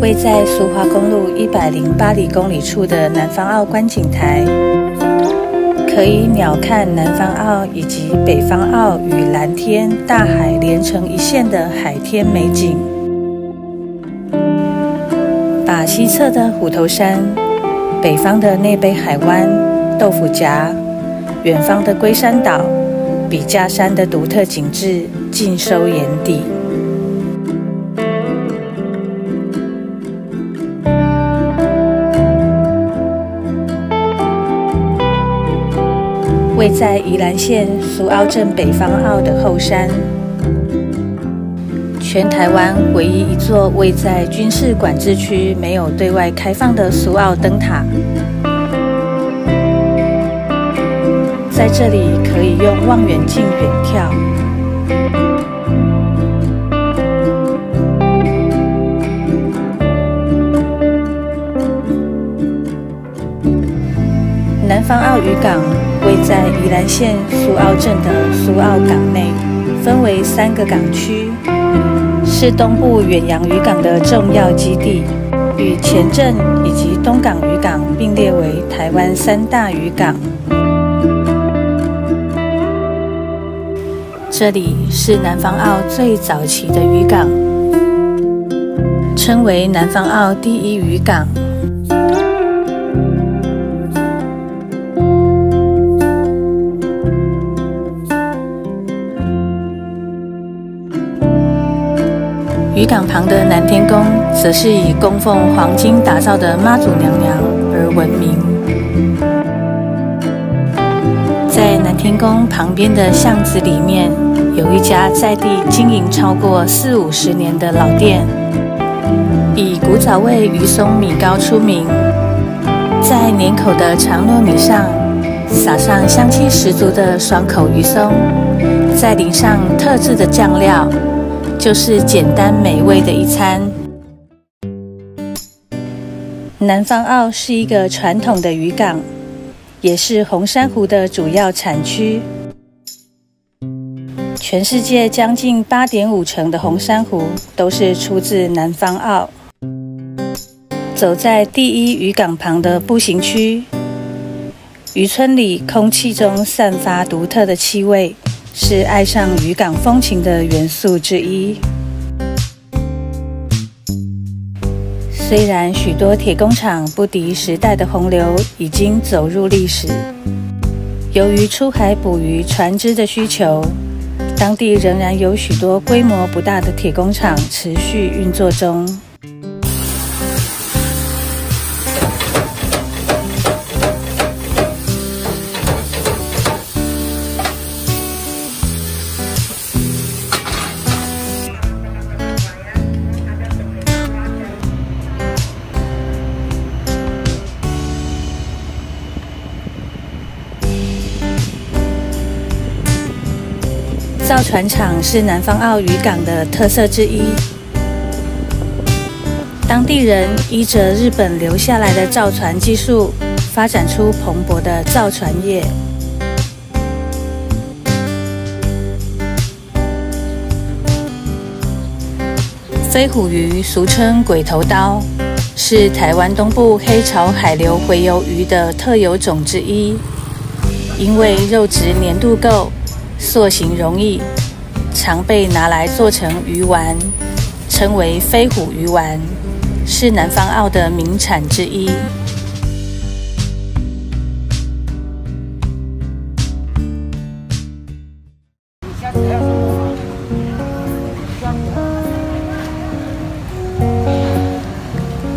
位在苏花公路108公里处的南方澳观景台，可以鸟瞰南方澳以及北方澳与蓝天、大海连成一线的海天美景。把西侧的虎头山、北方的内北海湾、豆腐夹、远方的龟山岛、笔架山的独特景致尽收眼底。位在宜兰县苏澳镇北方澳的后山，全台湾唯一一座位在军事管制区没有对外开放的苏澳灯塔。在这里可以用望远镜远眺，南方澳渔港位在宜兰县苏澳镇的苏澳港内，分为3个港区，是东部远洋渔港的重要基地，与前镇以及东港渔港并列为台湾3大渔港。这里是南方澳最早期的渔港，称为南方澳第一渔港。渔港旁的南天宫，则是以供奉黄金打造的妈祖娘娘而闻名。在南天宫旁边的巷子里面，有一家在地经营超过40-50年的老店，以古早味鱼松米糕出名。在年口的长糯米上，撒上香气十足的爽口鱼松，再淋上特制的酱料，就是简单美味的一餐。南方澳是一个传统的渔港，也是红珊瑚的主要产区。全世界将近8.5成的红珊瑚都是出自南方澳。走在第一渔港旁的步行区，渔村里空气中散发独特的气味，是爱上渔港风情的元素之一。虽然许多铁工厂不敌时代的洪流，已经走入历史，由于出海捕鱼船只的需求，当地仍然有许多规模不大的铁工厂持续运作中。造船厂是南方澳渔港的特色之一。当地人依着日本留下来的造船技术，发展出蓬勃的造船业。飞虎鱼俗称鬼头刀，是台湾东部黑潮海流洄游鱼的特有种之一。因为肉质粘度够，塑形容易，常被拿来做成鱼丸，称为飞虎鱼丸，是南方澳的名产之一。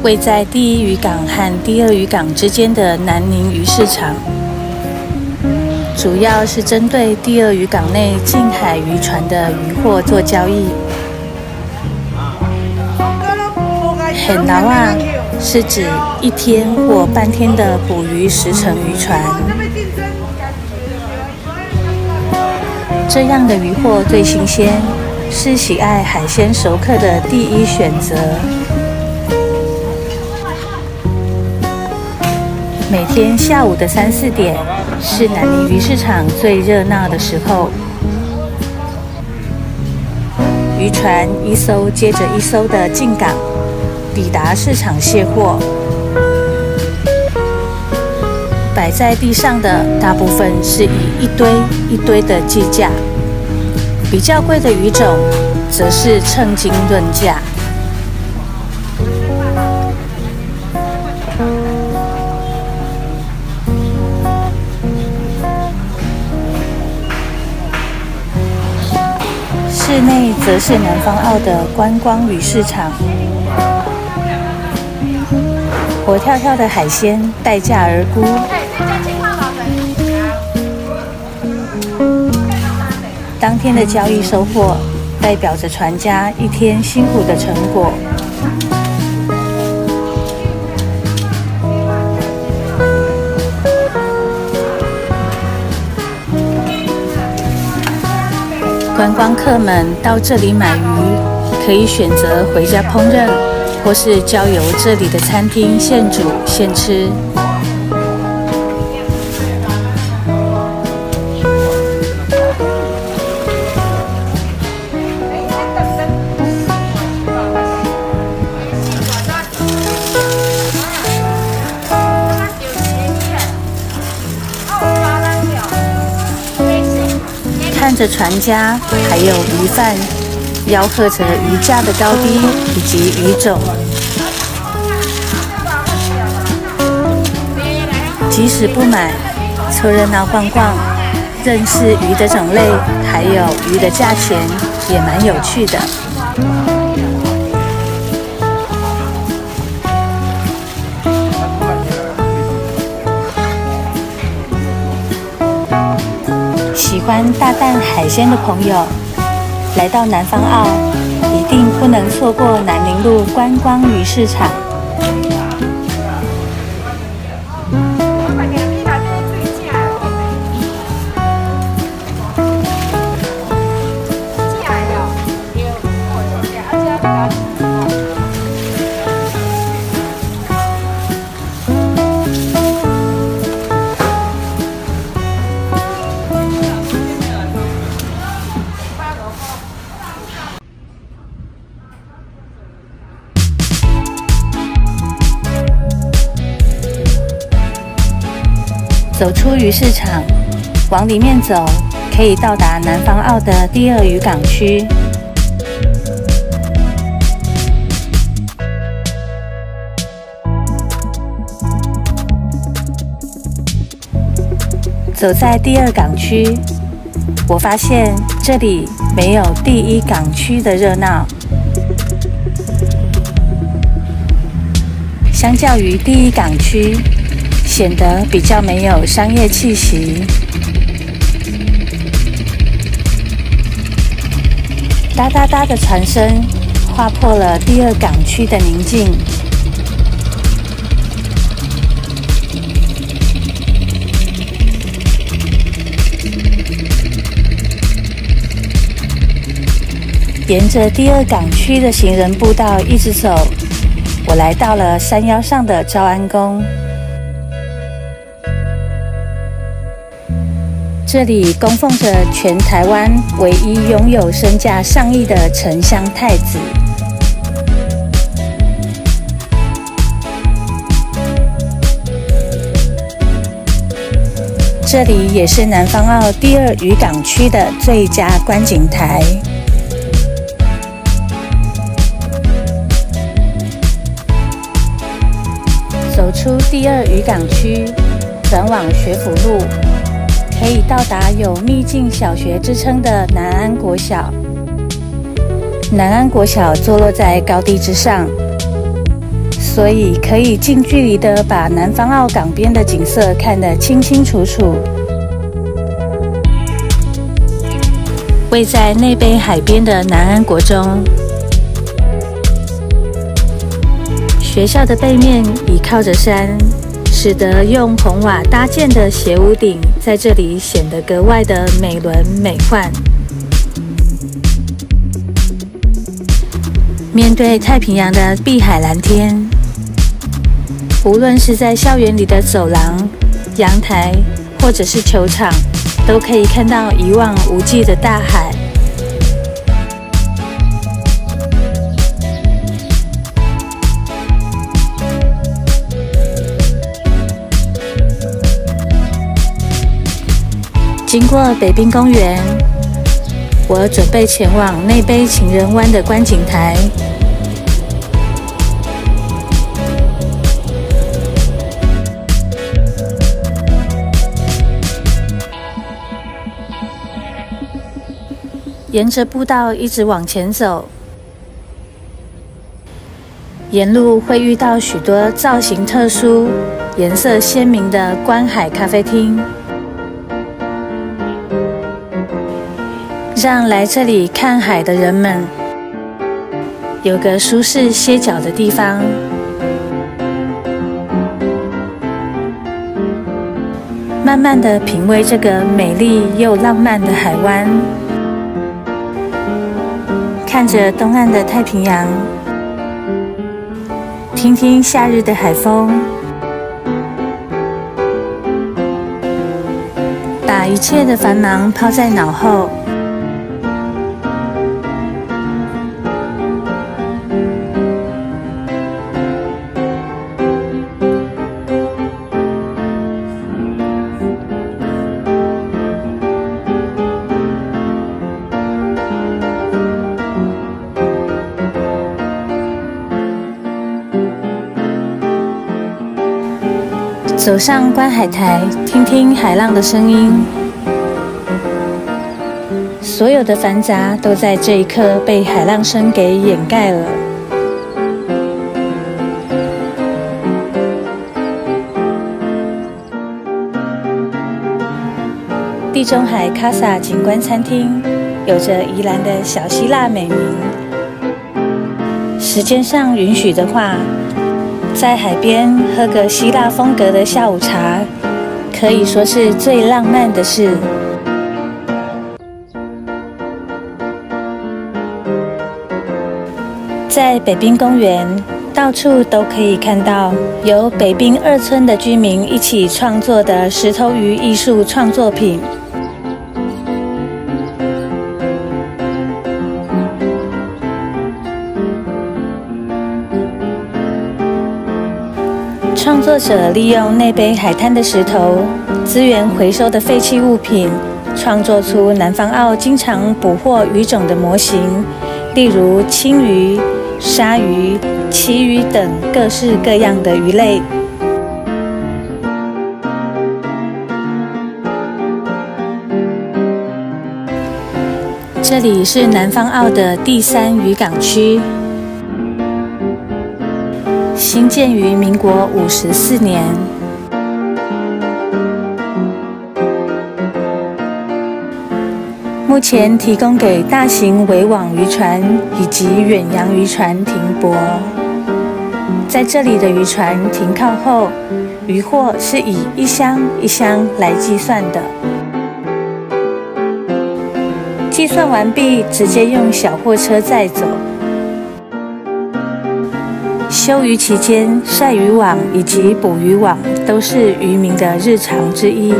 位在第一渔港和第二渔港之间的南宁鱼市场，主要是针对第二渔港内近海渔船的渔货做交易。很劳啊，是指1天或半天的捕鱼时程渔船。这样的渔货最新鲜，是喜爱海鲜熟客的第一选择。每天下午的3、4点是南宁鱼市场最热闹的时候。渔船一艘接着一艘的进港，抵达市场卸货。摆在地上的大部分是以一堆一堆的计价，比较贵的鱼种则是称斤论价。室内则是南方澳的观光鱼市场，活跳跳的海鲜待价而沽。当天的交易收获，代表着船家一天辛苦的成果。观光客们到这里买鱼，可以选择回家烹饪，或是交由这里的餐厅现煮现吃。看着船家还有鱼贩吆喝着鱼价的高低以及鱼种，即使不买，凑热闹逛逛，认识鱼的种类还有鱼的价钱，也蛮有趣的。喜欢大啖海鲜的朋友，来到南方澳，一定不能错过南宁路观光鱼市场。走出鱼市场，往里面走，可以到达南方澳的第二渔港区。走在第二港区，我发现这里没有第一港区的热闹。相较于第一港区，显得比较没有商业气息。哒哒哒的船声划破了第二港区的宁静。沿着第二港区的行人步道一直走，我来到了山腰上的昭安宫。这里供奉着全台湾唯一拥有身价上亿的沉香太子。这里也是南方澳第二渔港区的最佳观景台。走出第二渔港区，转往学府路，可以到达有秘境小学之称的南安国小。南安国小坐落在高地之上，所以可以近距离的把南方澳港边的景色看得清清楚楚。位在内北海边的南安国中，学校的背面倚靠着山，使得用红瓦搭建的斜屋顶在这里显得格外的美轮美奂。面对太平洋的碧海蓝天，无论是在校园里的走廊、阳台，或者是球场，都可以看到一望无际的大海。经过北滨公园，我准备前往内卑情人湾的观景台。沿着步道一直往前走，沿路会遇到许多造型特殊、颜色鲜明的观海咖啡厅，让来这里看海的人们有个舒适歇脚的地方。慢慢地品味这个美丽又浪漫的海湾，看着东岸的太平洋，听听夏日的海风，把一切的繁忙抛在脑后。走上观海台，听听海浪的声音，所有的繁杂都在这一刻被海浪声给掩盖了。地中海卡萨景观餐厅有着宜兰的小希腊美名，时间上允许的话，在海边喝个希腊风格的下午茶，可以说是最浪漫的事。在北滨公园，到处都可以看到由北滨2村的居民一起创作的石头鱼艺术创作品。创作者利用内卑海滩的石头、资源回收的废弃物品，创作出南方澳经常捕获鱼种的模型，例如青鱼、鲨鱼、旗鱼等各式各样的鱼类。这里是南方澳的第3渔港区。兴建于民国54年，目前提供给大型围网渔船以及远洋渔船停泊。在这里的渔船停靠后，渔获是以一箱一箱来计算的，计算完毕，直接用小货车载走。休渔期间，晒渔网以及捕渔网都是渔民的日常之一。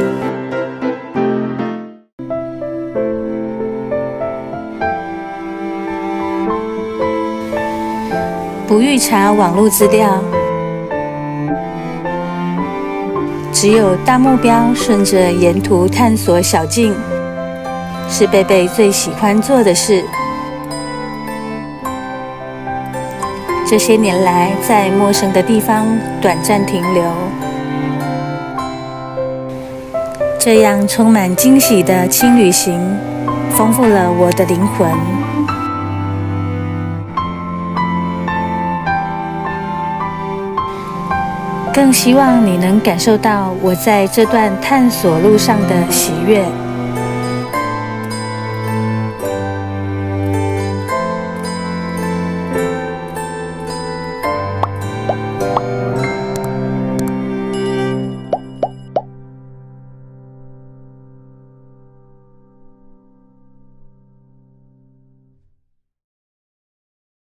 捕鱼查网络资料，只有大目标顺着沿途探索小径，是贝贝最喜欢做的事。这些年来，在陌生的地方短暂停留，这样充满惊喜的轻旅行，丰富了我的灵魂。更希望你能感受到我在这段探索路上的喜悦。